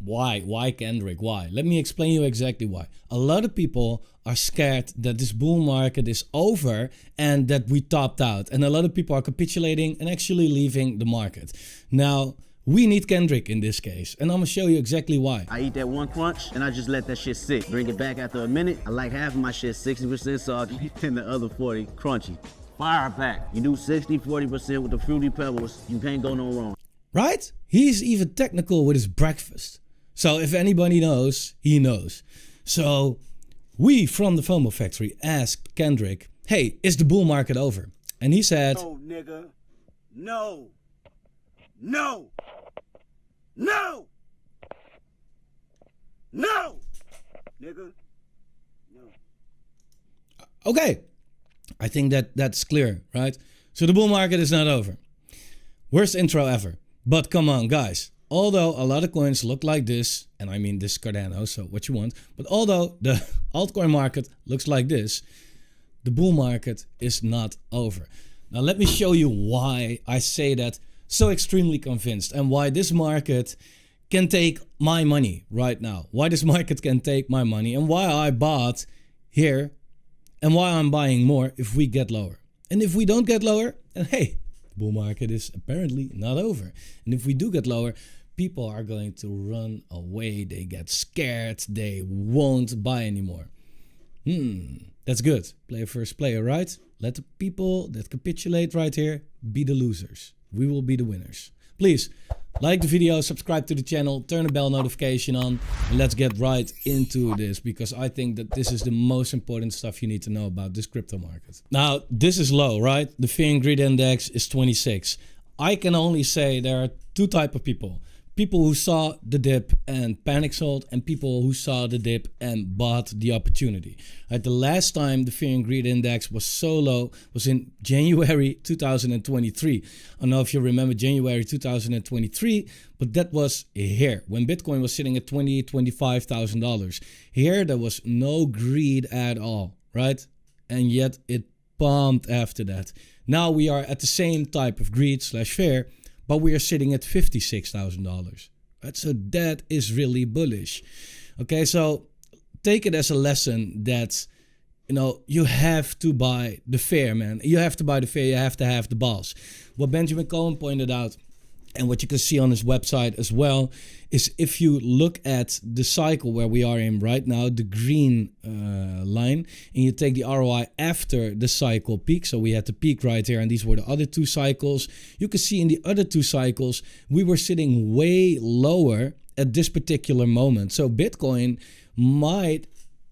Why, Kendrick? Why? Let me explain you exactly why. A lot of people are scared that this bull market is over and that we topped out. And a lot of people are capitulating and actually leaving the market. Now, we need Kendrick in this case, and I'm gonna show you exactly why. I eat that one crunch, and I just let that shit sit. Bring it back after a minute. I like half of my shit 60% soggy, and the other 40 crunchy. Fire back. You do 60, 40% with the Fruity Pebbles, you can't go no wrong. Right? He's even technical with his breakfast. So if anybody knows, he knows. So we from the Fomo Factory asked Kendrick, hey, is the bull market over? And he said, no, nigga. No. No. No. No. Nigga. No. Okay. I think that's clear, right? So the bull market is not over. Worst intro ever. But come on, guys. Although a lot of coins look like this, and I mean this is Cardano, so what you want. But although the altcoin market looks like this, the bull market is not over. Now let me show you why I say that so extremely convinced, and why this market can take my money right now. Why this market can take my money, and why I bought here, and why I'm buying more if we get lower. And if we don't get lower, then hey, the bull market is apparently not over. And if we do get lower, people are going to run away. They get scared. They won't buy anymore. That's good. Player first player, right? Let the people that capitulate right here be the losers. We will be the winners. Please like the video, subscribe to the channel, turn the bell notification on, and let's get right into this, because I think that this is the most important stuff you need to know about this crypto market. Now, this is low, right? The fear and greed index is 26. I can only say there are two types of people. People who saw the dip and panic sold, and people who saw the dip and bought the opportunity. Right, the last time the fear and greed index was so low was in January 2023. I don't know if you remember January 2023, but that was here when Bitcoin was sitting at $25,000. Here there was no greed at all, right? And yet it pumped after that. Now we are at the same type of greed slash fear, but we are sitting at $56,000. Right? So that is really bullish. Okay, so take it as a lesson that, you know, you have to buy the fear, man. You have to buy the fear. You have to have the balls. What Benjamin Cohen pointed out, and what you can see on his website as well, is if you look at the cycle where we are in right now, the green line, and you take the ROI after the cycle peak. So we had the peak right here, and these were the other two cycles. You can see in the other two cycles, we were sitting way lower at this particular moment. So Bitcoin might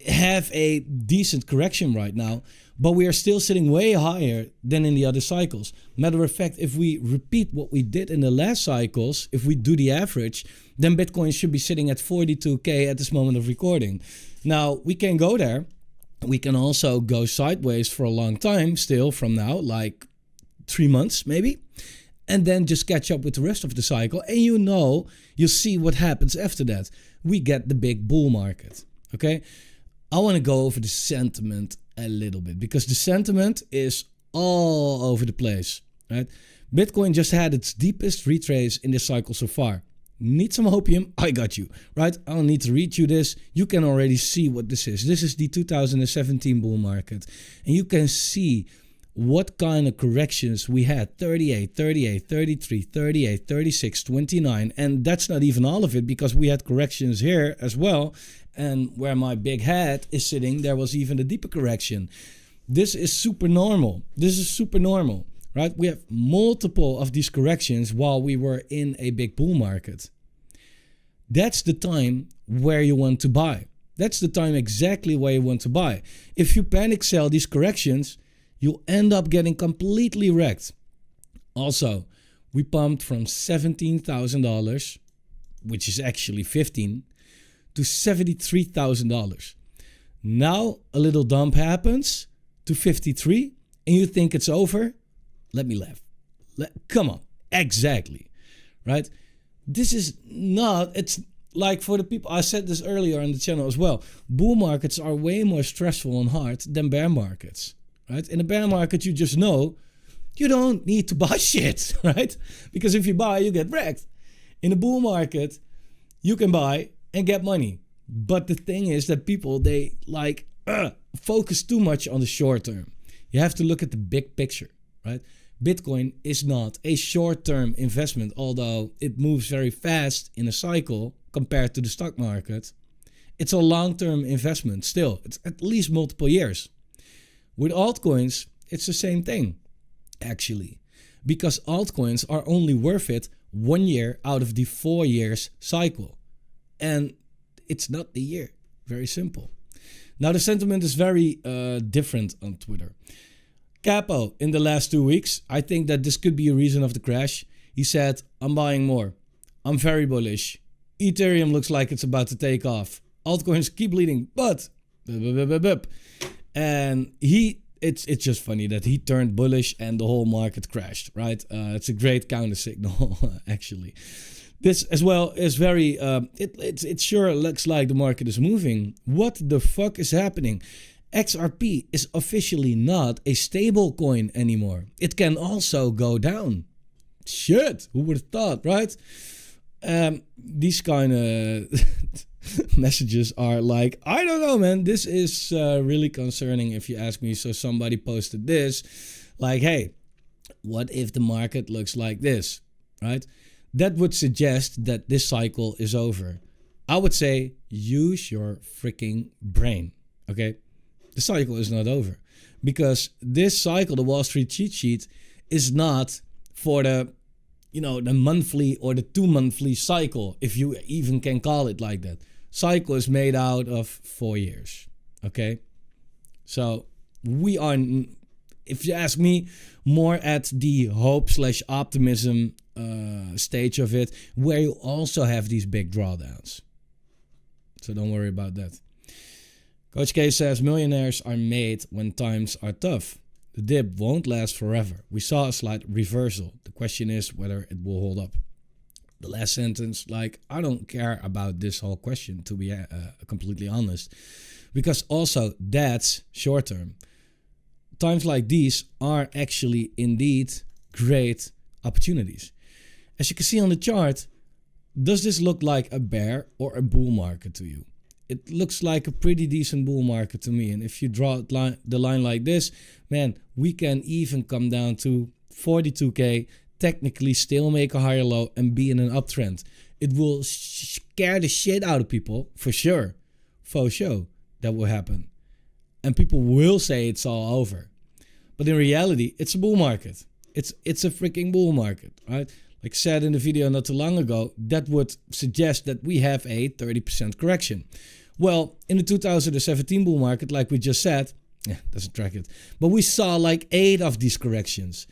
have a decent correction right now, but we are still sitting way higher than in the other cycles. Matter of fact, if we repeat what we did in the last cycles, if we do the average, then Bitcoin should be sitting at 42K at this moment of recording. Now, we can go there. We can also go sideways for a long time still from now, like 3 months maybe, and then just catch up with the rest of the cycle. And you know, you'll see what happens after that. We get the big bull market, okay? I want to go over the sentiment a little bit, because the sentiment is all over the place, right? Bitcoin just had its deepest retrace in this cycle so far. Need some opium? I got you, right? I don't need to read you this. You can already see what this is. This is the 2017 bull market, and you can see what kind of corrections we had. 38, 38, 33, 38, 36, 29, and that's not even all of it, because we had corrections here as well. And where my big head is sitting, there was even a deeper correction. This is super normal. This is super normal, right? We have multiple of these corrections while we were in a big bull market. That's the time where you want to buy. That's the time exactly where you want to buy. If you panic sell these corrections, you'll end up getting completely wrecked. Also, we pumped from $17,000, which is actually 15, to $73,000. Now a little dump happens to 53 and you think it's over? Let me laugh. Come on. Exactly. Right? This is not, it's like for the people, I said this earlier on the channel as well. Bull markets are way more stressful and hard than bear markets. Right? In a bear market, you just know you don't need to buy shit, right? Because if you buy, you get wrecked. In a bull market, you can buy and get money. But the thing is that people, they like focus too much on the short term. You have to look at the big picture, right? Bitcoin is not a short-term investment, although it moves very fast in a cycle compared to the stock market. It's a long-term investment still. It's at least multiple years. With altcoins, it's the same thing, actually, because altcoins are only worth it 1 year out of the 4 years cycle. And it's not the year. Very simple. Now, the sentiment is very different on Twitter. Capo, in the last 2 weeks, I think that this could be a reason of the crash. He said, I'm buying more. I'm very bullish. Ethereum looks like it's about to take off. Altcoins keep leading, but... And it's just funny that he turned bullish and the whole market crashed, right? It's a great counter signal, actually. This as well is very... It sure looks like the market is moving. What the fuck is happening? XRP is officially not a stable coin anymore. It can also go down. Shit, who would have thought, right? These kind of messages are like, I don't know, man. This is really concerning if you ask me. So somebody posted this, like, hey, what if the market looks like this, right? That would suggest that this cycle is over. I would say use your freaking brain, okay? The cycle is not over, because this cycle, the Wall Street cheat sheet, is not for the, the monthly or the 2 monthly cycle, if you even can call it like that. Cycle is made out of 4 years, okay? So we are, if you ask me, more at the hope/optimism stage of it, where you also have these big drawdowns. So don't worry about that. Coach K says, millionaires are made when times are tough. The dip won't last forever. We saw a slight reversal. The question is whether it will hold up. The last sentence, like, I don't care about this whole question, to be completely honest. Because also, that's short term. Times like these are actually indeed great opportunities. As you can see on the chart, does this look like a bear or a bull market to you? It looks like a pretty decent bull market to me. And if you draw the line like this, man, we can even come down to 42K, technically still make a higher low and be in an uptrend. It will scare the shit out of people, for sure. For sure, that will happen. And people will say it's all over. But in reality, it's a bull market. It's a freaking bull market, right? Like I said in the video not too long ago, that would suggest that we have a 30% correction. Well, in the 2017 bull market, like we just said, doesn't track it, but we saw like 8 of these corrections.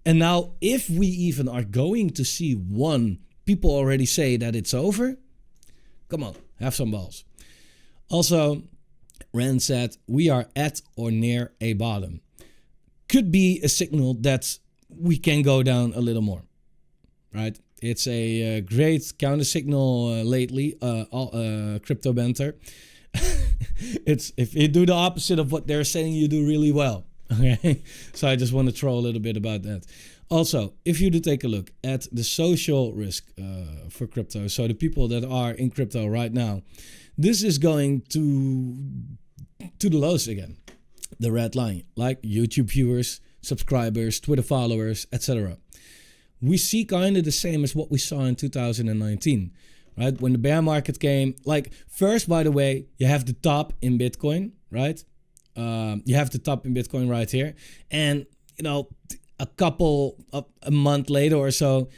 And now if we even are going to see one, people already say that it's over. Come on, have some balls. Also, Rand said, we are at or near a bottom. Could be a signal that we can go down a little more. Right, it's a great counter signal lately. Crypto banter. It's if you do the opposite of what they're saying, you do really well. Okay, so I just want to throw a little bit about that. Also, if you do take a look at the social risk for crypto, so the people that are in crypto right now, this is going to the lows again. The red line, like YouTube viewers, subscribers, Twitter followers, etc. We see kind of the same as what we saw in 2019, right? When the bear market came, like first, by the way, you have the top in Bitcoin, right? You have the top in Bitcoin right here. And, a month later or so,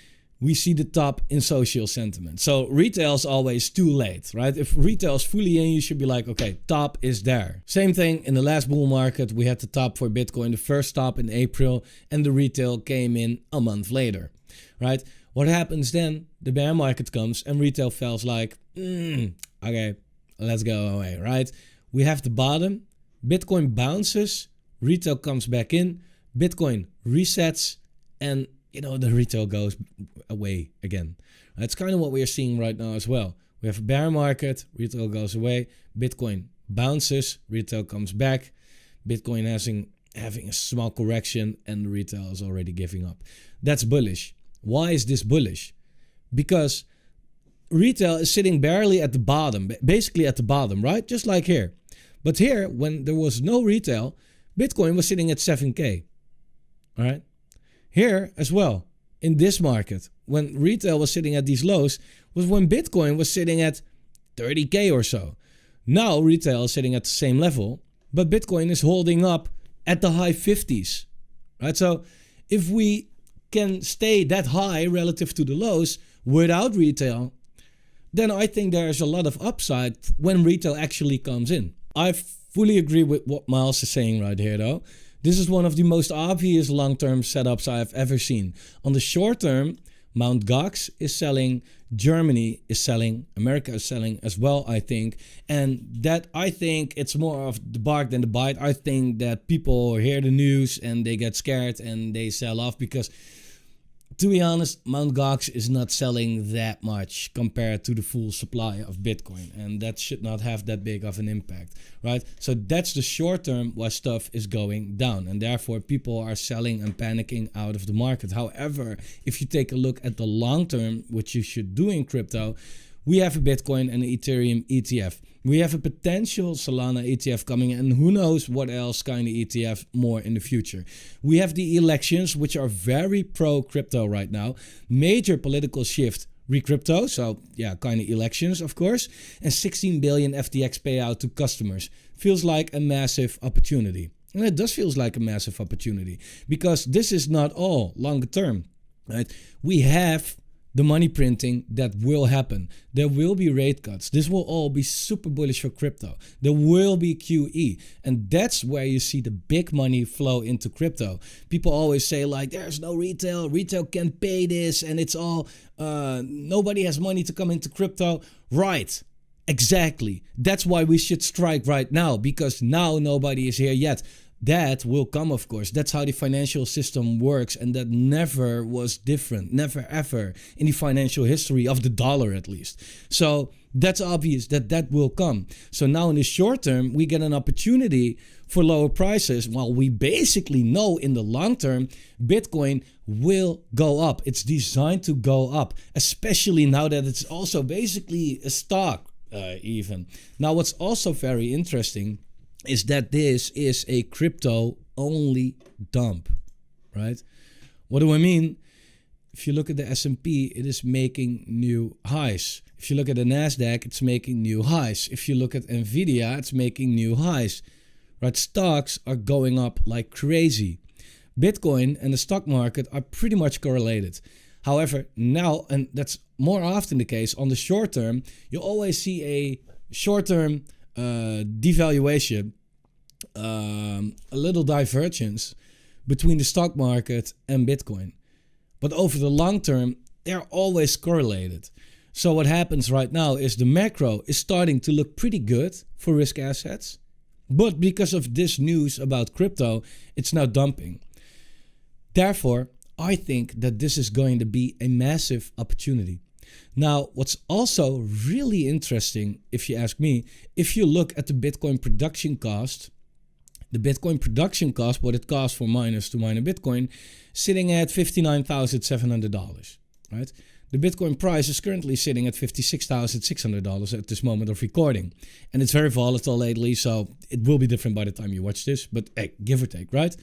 we see the top in social sentiment. So retail is always too late, right? If retail is fully in, you should be like, okay, top is there. Same thing in the last bull market. We had the top for Bitcoin, the first top in April, and the retail came in a month later, right? What happens then? The bear market comes and retail feels like, okay, let's go away, right? We have the bottom. Bitcoin bounces, retail comes back in, Bitcoin resets, and the retail goes away again. That's kind of what we are seeing right now as well. We have a bear market, retail goes away, Bitcoin bounces, retail comes back, Bitcoin having a small correction, and the retail is already giving up. That's bullish. Why is this bullish? Because retail is sitting barely at the bottom, basically at the bottom, right? Just like here. But here, when there was no retail, Bitcoin was sitting at 7K. All right. Here as well, in this market, when retail was sitting at these lows, was when Bitcoin was sitting at 30K or so. Now retail is sitting at the same level, but Bitcoin is holding up at the high 50s. Right? So if we can stay that high relative to the lows without retail, then I think there's a lot of upside when retail actually comes in. I fully agree with what Miles is saying right here though. This is one of the most obvious long-term setups I've ever seen. On the short term, Mt. Gox is selling, Germany is selling, America is selling as well, I think. And that, I think it's more of the bark than the bite. I think that people hear the news and they get scared and they sell off because, to be honest, Mt. Gox is not selling that much compared to the full supply of Bitcoin. And that should not have that big of an impact, right? So that's the short term why stuff is going down. And therefore, people are selling and panicking out of the market. However, if you take a look at the long term, which you should do in crypto, we have a Bitcoin and an Ethereum ETF. We have a potential Solana ETF coming, and who knows what else kind of ETF more in the future. We have the elections, which are very pro-crypto right now. Major political shift re-crypto, so yeah, kind of elections, of course. And 16 billion FTX payout to customers. Feels like a massive opportunity. And it does feels like a massive opportunity because this is not all longer term, right? We have the money printing that will happen. There will be rate cuts. This will all be super bullish for crypto. There will be QE. And that's where you see the big money flow into crypto. People always say like, there's no retail. Retail can't pay this. And it's all, nobody has money to come into crypto. Right. Exactly. That's why we should strike right now. Because now nobody is here yet. That will come, of course. That's how the financial system works, and that never was different, never ever in the financial history of the dollar at least. So that's obvious that that will come. So now in the short term, we get an opportunity for lower prices, while we basically know in the long term, Bitcoin will go up. It's designed to go up, especially now that it's also basically a stock even. Now, what's also very interesting is that this is a crypto only dump, right? What do I mean? If you look at the S&P, it is making new highs. If you look at the NASDAQ, it's making new highs. If you look at Nvidia, it's making new highs, right? Stocks are going up like crazy. Bitcoin and the stock market are pretty much correlated. However, now, and that's more often the case, on the short term, you always see a short-term devaluation, a little divergence between the stock market and Bitcoin. But over the long term, they're always correlated. So what happens right now is the macro is starting to look pretty good for risk assets. But because of this news about crypto, it's now dumping. Therefore, I think that this is going to be a massive opportunity. Now, what's also really interesting, if you ask me, if you look at the Bitcoin production cost, what it costs for miners to mine a Bitcoin, sitting at $59,700, right? The Bitcoin price is currently sitting at $56,600 at this moment of recording. And it's very volatile lately, so it will be different by the time you watch this, but hey, give or take, right?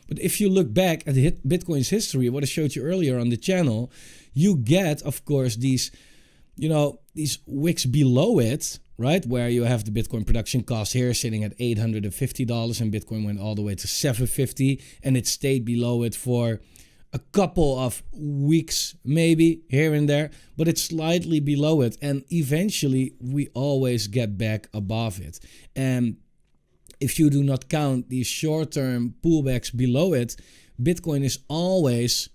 But if you look back at Bitcoin's history, what I showed you earlier on the channel, you get, of course, these wicks below it, right? Where you have the Bitcoin production cost here sitting at $850 and Bitcoin went all the way to $750 and it stayed below it for a couple of weeks, maybe here and there, but it's slightly below it. And eventually we always get back above it. And if you do not count these short-term pullbacks below it, Bitcoin is always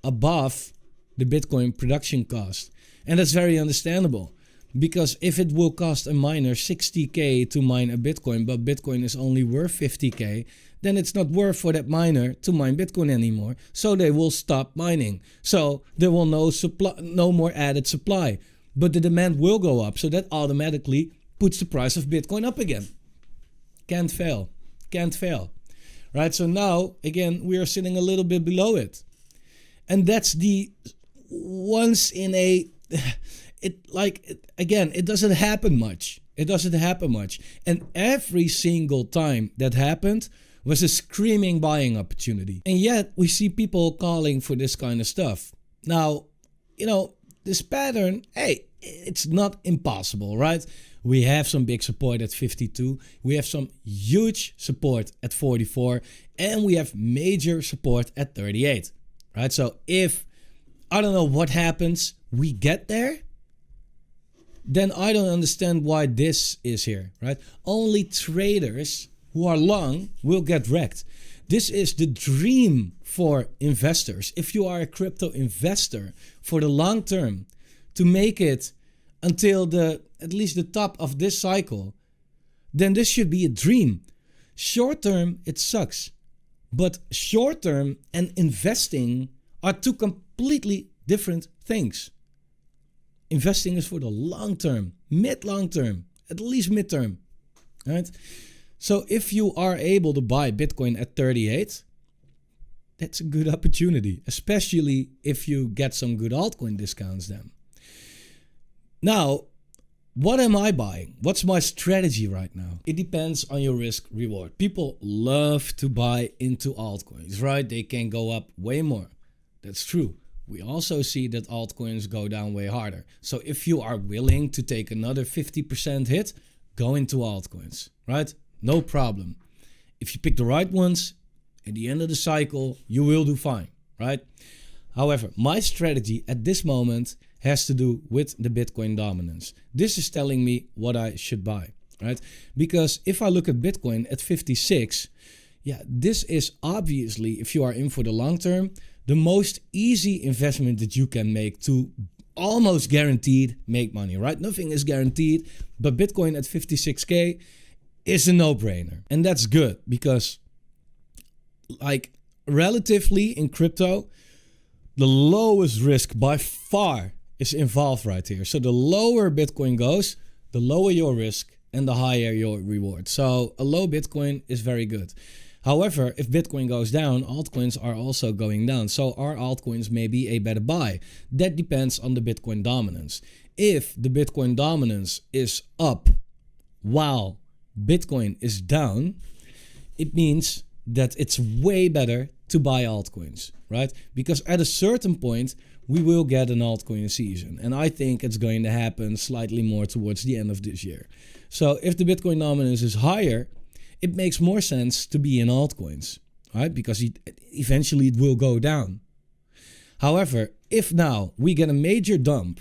above the Bitcoin production cost. And that's very understandable, because if it will cost a miner $60K to mine a Bitcoin, but Bitcoin is only worth $50K, then it's not worth for that miner to mine Bitcoin anymore. So they will stop mining. So there will no more added supply, but the demand will go up. So that automatically puts the price of Bitcoin up again. Can't fail, right? So now, again, we are sitting a little bit below it. And that's the once in it doesn't happen much. It doesn't happen much. And every single time that happened was a screaming buying opportunity. And yet we see people calling for this kind of stuff. Now, this pattern, hey, it's not impossible, right? We have some big support at 52. We have some huge support at 44. And we have major support at 38, right? So if, I don't know what happens, we get there, then I don't understand why this is here, right? Only traders who are long will get wrecked. This is the dream for investors. If you are a crypto investor for the long term, to make it until at least the top of this cycle, then this should be a dream. Short term, it sucks. But short term and investing are two completely different things. Investing is for the long term, mid-long term, at least mid-term, right? So if you are able to buy Bitcoin at 38, that's a good opportunity, especially if you get some good altcoin discounts then. Now, what am I buying? What's my strategy right now? It depends on your risk reward. People love to buy into altcoins, right? They can go up way more. That's true. We also see that altcoins go down way harder. So if you are willing to take another 50% hit, go into altcoins, right? No problem. If you pick the right ones, at the end of the cycle, you will do fine, right? However, my strategy at this moment has to do with the Bitcoin dominance. This is telling me what I should buy, right? Because if I look at Bitcoin at 56, yeah, this is obviously, if you are in for the long term, the most easy investment that you can make to almost guaranteed make money, right? Nothing is guaranteed, but Bitcoin at 56K is a no-brainer. And that's good because, like, relatively in crypto, the lowest risk by far is involved right here. So the lower Bitcoin goes, the lower your risk and the higher your reward. So a low Bitcoin is very good. However, if Bitcoin goes down, altcoins are also going down. So are altcoins maybe a better buy? That depends on the Bitcoin dominance. If the Bitcoin dominance is up while Bitcoin is down, it means that it's way better to buy altcoins, right? Because at a certain point, we will get an altcoin season. And I think it's going to happen slightly more towards the end of this year. So if the Bitcoin dominance is higher, it makes more sense to be in altcoins, right? Because eventually it will go down. However, if now we get a major dump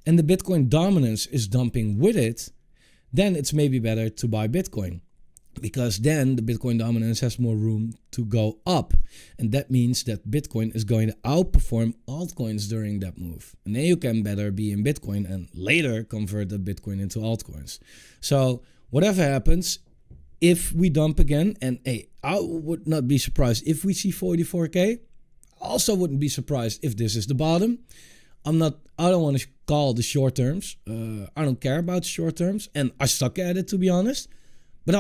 and the Bitcoin dominance is dumping with it, then it's maybe better to buy Bitcoin. Because then the Bitcoin dominance has more room to go up. And that means that Bitcoin is going to outperform altcoins during that move. And then you can better be in Bitcoin and later convert that Bitcoin into altcoins. So whatever happens, if we dump again, and hey, I would not be surprised if we see 44K. Also wouldn't be surprised if this is the bottom. I don't want to call the short terms. I don't care about short terms. And I suck at it, to be honest. But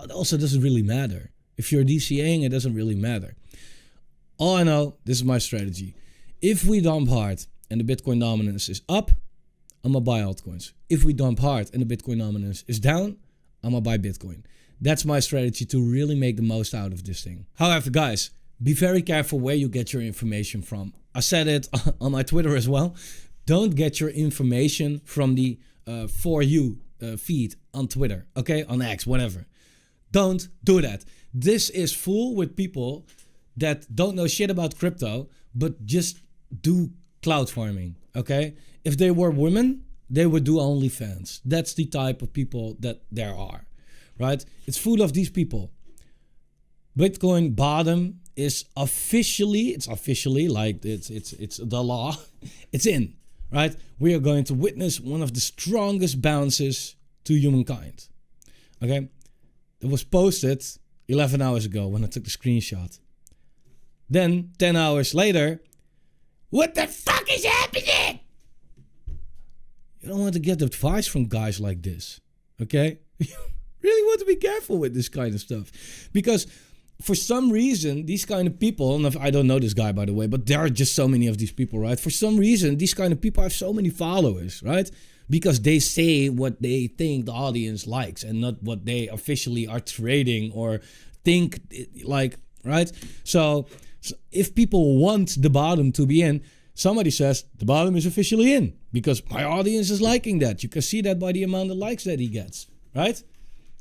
it also doesn't really matter. If you're DCAing, it doesn't really matter. All I know, this is my strategy. If we dump hard and the Bitcoin dominance is up, I'm going to buy altcoins. If we dump hard and the Bitcoin dominance is down, I'm going to buy Bitcoin. That's my strategy to really make the most out of this thing. However, guys, be very careful where you get your information from. I said it on my Twitter as well. Don't get your information from the For You feed on Twitter, okay, on X, whatever. Don't do that. This is full with people that don't know shit about crypto, but just do cloud farming, okay? If they were women, they would do OnlyFans. That's the type of people that there are, right? It's full of these people. Bitcoin bottom is officially like it's the law. It's in, right? We are going to witness one of the strongest bounces to humankind. Okay? It was posted 11 hours ago when I took the screenshot. Then 10 hours later, what the fuck is happening? You don't want to get advice from guys like this. Okay? You really want to be careful with this kind of stuff. Because for some reason, these kind of people, and I don't know this guy, by the way, but there are just so many of these people, right? For some reason, these kind of people have so many followers, right? Because they say what they think the audience likes and not what they officially are trading or think like, right? So if people want the bottom to be in, somebody says the bottom is officially in because my audience is liking that. You can see that by the amount of likes that he gets, right?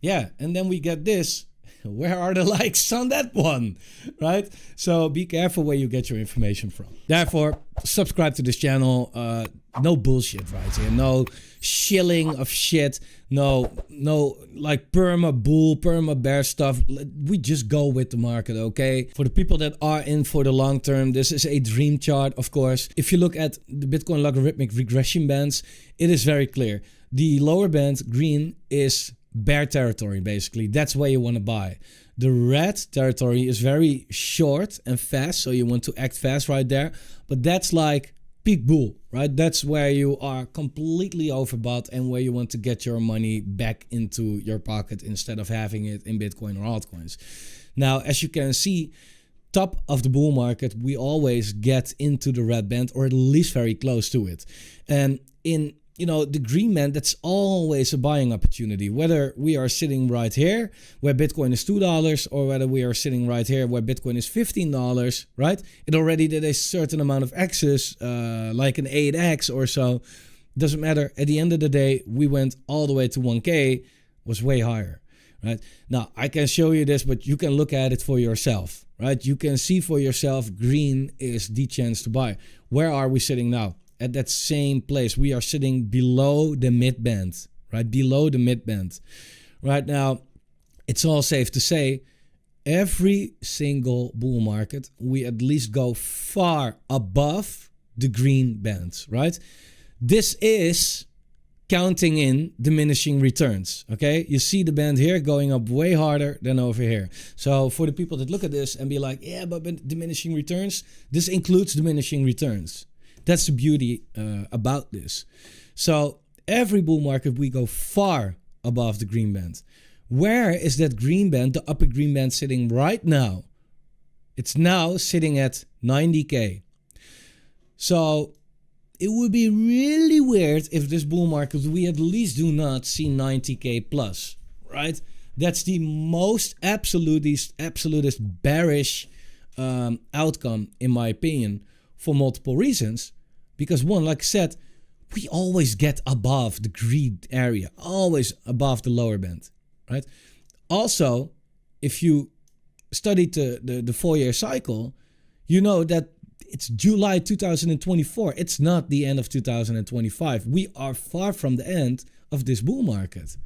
Yeah, and then we get this. Where are the likes on that one, right? So be careful where you get your information from. Therefore, subscribe to this channel. No bullshit right here. No shilling of shit. No like perma bull, perma bear stuff. We just go with the market, okay? For the people that are in for the long term, this is a dream chart, of course. If you look at the Bitcoin logarithmic regression bands, it is very clear. The lower band, green, is bear territory, basically. That's where you want to buy. The red territory is very short and fast, so you want to act fast right there. But that's like peak bull, right? That's where you are completely overbought and where you want to get your money back into your pocket instead of having it in Bitcoin or altcoins. Now, as you can see, top of the bull market, we always get into the red band or at least very close to it. And in the green band, that's always a buying opportunity. Whether we are sitting right here where Bitcoin is $2 or whether we are sitting right here where Bitcoin is $15, right? It already did a certain amount of X's, like an 8X or so. Doesn't matter. At the end of the day, we went all the way to 1K, was way higher, right? Now, I can show you this, but you can look at it for yourself, right? You can see for yourself, green is the chance to buy. Where are we sitting now? At that same place, we are sitting below the mid band, right? Below the mid band. Right now, it's all safe to say, every single bull market, we at least go far above the green bands, right? This is counting in diminishing returns, okay? You see the band here going up way harder than over here. So for the people that look at this and be like, yeah, but diminishing returns, this includes diminishing returns. That's the beauty about this. So every bull market, we go far above the green band. Where is that green band, the upper green band, sitting right now? It's now sitting at 90K. So it would be really weird if this bull market, we at least do not see 90K plus, right? That's the most absolutist bearish outcome, in my opinion, for multiple reasons. Because one, like I said, we always get above the green area, always above the lower band, right? Also, if you studied the 4-year cycle, you know that it's July 2024. It's not the end of 2025. We are far from the end of this bull market,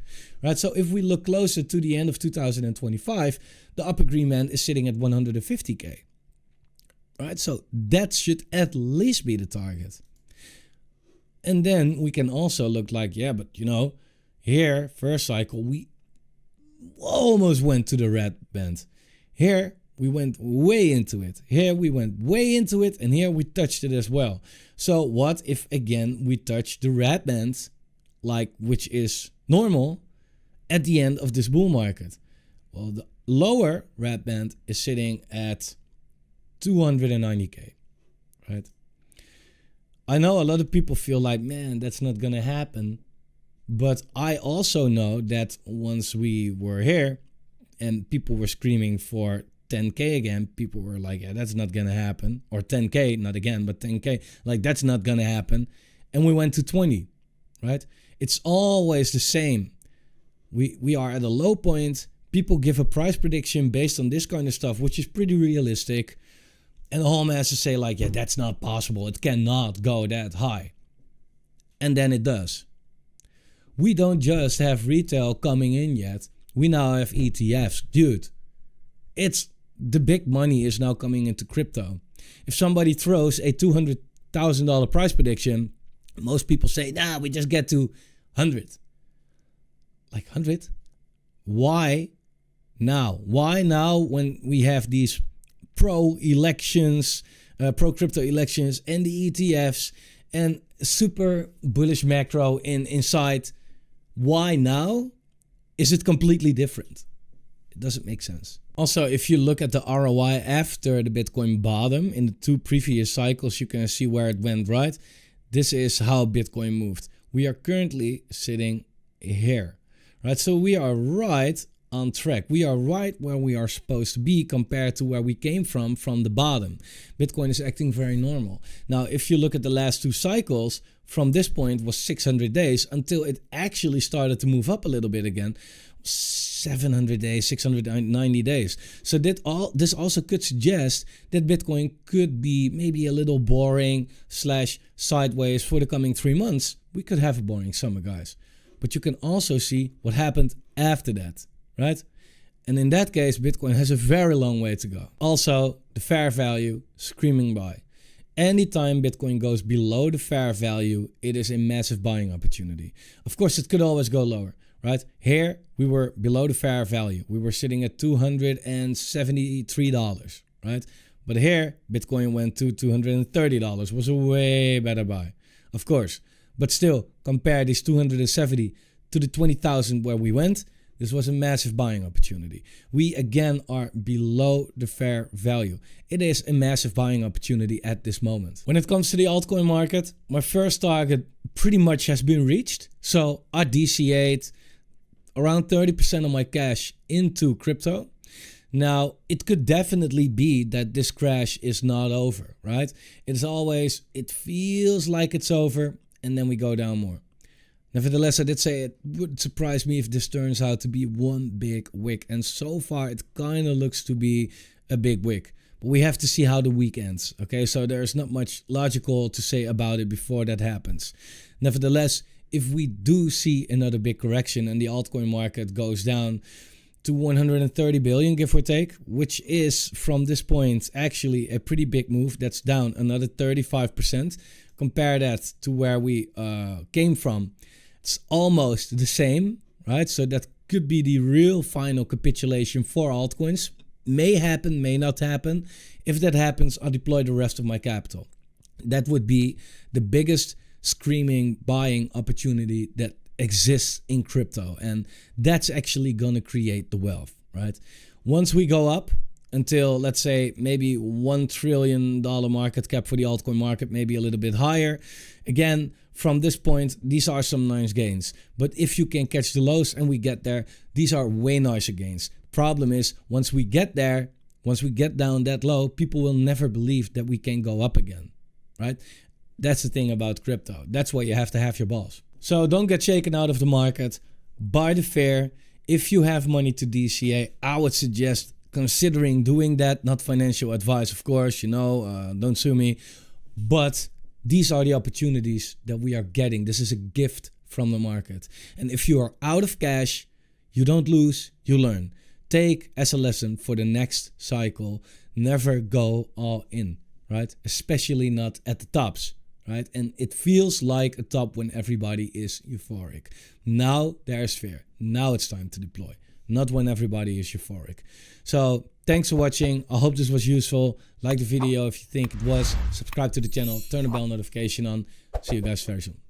right? So if we look closer to the end of 2025, the upper green band is sitting at 150K. Right, so that should at least be the target. And then we can also look like, yeah, but here, first cycle, we almost went to the red band. Here, we went way into it. Here, we went way into it. And here, we touched it as well. So what if, again, we touch the red band, which is normal, at the end of this bull market? Well, the lower red band is sitting at 290K, right? I know a lot of people feel like, man, that's not gonna happen. But I also know that once we were here and people were screaming for 10K again, people were like, yeah, that's not gonna happen. Or 10K, not again, but 10K, like that's not gonna happen. And we went to 20, right? It's always the same. We are at a low point. People give a price prediction based on this kind of stuff, which is pretty realistic. And the whole masses say like, yeah, that's not possible. It cannot go that high. And then it does. We don't just have retail coming in yet. We now have ETFs. Dude, it's the big money is now coming into crypto. If somebody throws a $200,000 price prediction, most people say, nah, we just get to 100. Like 100? Why now? Why now when we have these pro-elections, pro-crypto elections and the ETFs and super bullish macro inside? Why now? Is it completely different? It doesn't make sense. Also, if you look at the ROI after the Bitcoin bottom in the 2 previous cycles, you can see where it went, right? This is how Bitcoin moved. We are currently sitting here, right? So we are right on track. We are right where we are supposed to be compared to where we came from the bottom. Bitcoin is acting very normal. Now, if you look at the last 2 cycles, from this point was 600 days until it actually started to move up a little bit again. 700 days, 690 days. So this also could suggest that Bitcoin could be maybe a little boring / sideways for the coming 3 months. We could have a boring summer, guys. But you can also see what happened after that, right? And in that case, Bitcoin has a very long way to go. Also, the fair value screaming buy. Anytime Bitcoin goes below the fair value, it is a massive buying opportunity. Of course, it could always go lower, right? Here, we were below the fair value. We were sitting at $273, right? But here, Bitcoin went to $230. It was a way better buy, of course. But still, compare these 270 to the 20,000 where we went. This was a massive buying opportunity. We again are below the fair value. It is a massive buying opportunity at this moment. When it comes to the altcoin market, my first target pretty much has been reached. So I DCA'd around 30% of my cash into crypto. Now, it could definitely be that this crash is not over, right? It feels like it's over and then we go down more. Nevertheless, I did say it would surprise me if this turns out to be one big wick. And so far, it kind of looks to be a big wick. But we have to see how the week ends. Okay, so there's not much logical to say about it before that happens. Nevertheless, if we do see another big correction and the altcoin market goes down to 130 billion, give or take, which is from this point actually a pretty big move. That's down another 35%. Compare that to where we came from. It's almost the same, right? So that could be the real final capitulation for altcoins. May happen, may not happen. If that happens, I'll deploy the rest of my capital. That would be the biggest screaming buying opportunity that exists in crypto. And that's actually going to create the wealth, right? Once we go up until, let's say, maybe $1 trillion market cap for the altcoin market, maybe a little bit higher. Again, from this point, these are some nice gains. But if you can catch the lows and we get there, these are way nicer gains. Problem is, once we get there, once we get down that low, people will never believe that we can go up again, right? That's the thing about crypto. That's why you have to have your balls. So don't get shaken out of the market. Buy the fair. If you have money to DCA, I would suggest considering doing that. Not financial advice, of course, don't sue me. But these are the opportunities that we are getting. This is a gift from the market. And if you are out of cash, you don't lose, you learn. Take as a lesson for the next cycle, never go all in, right? Especially not at the tops, right? And it feels like a top when everybody is euphoric. Now there's fear. Now it's time to deploy, not when everybody is euphoric. So thanks for watching. I hope this was useful. Like the video if you think it was. Subscribe to the channel. Turn the bell notification on. See you guys very soon.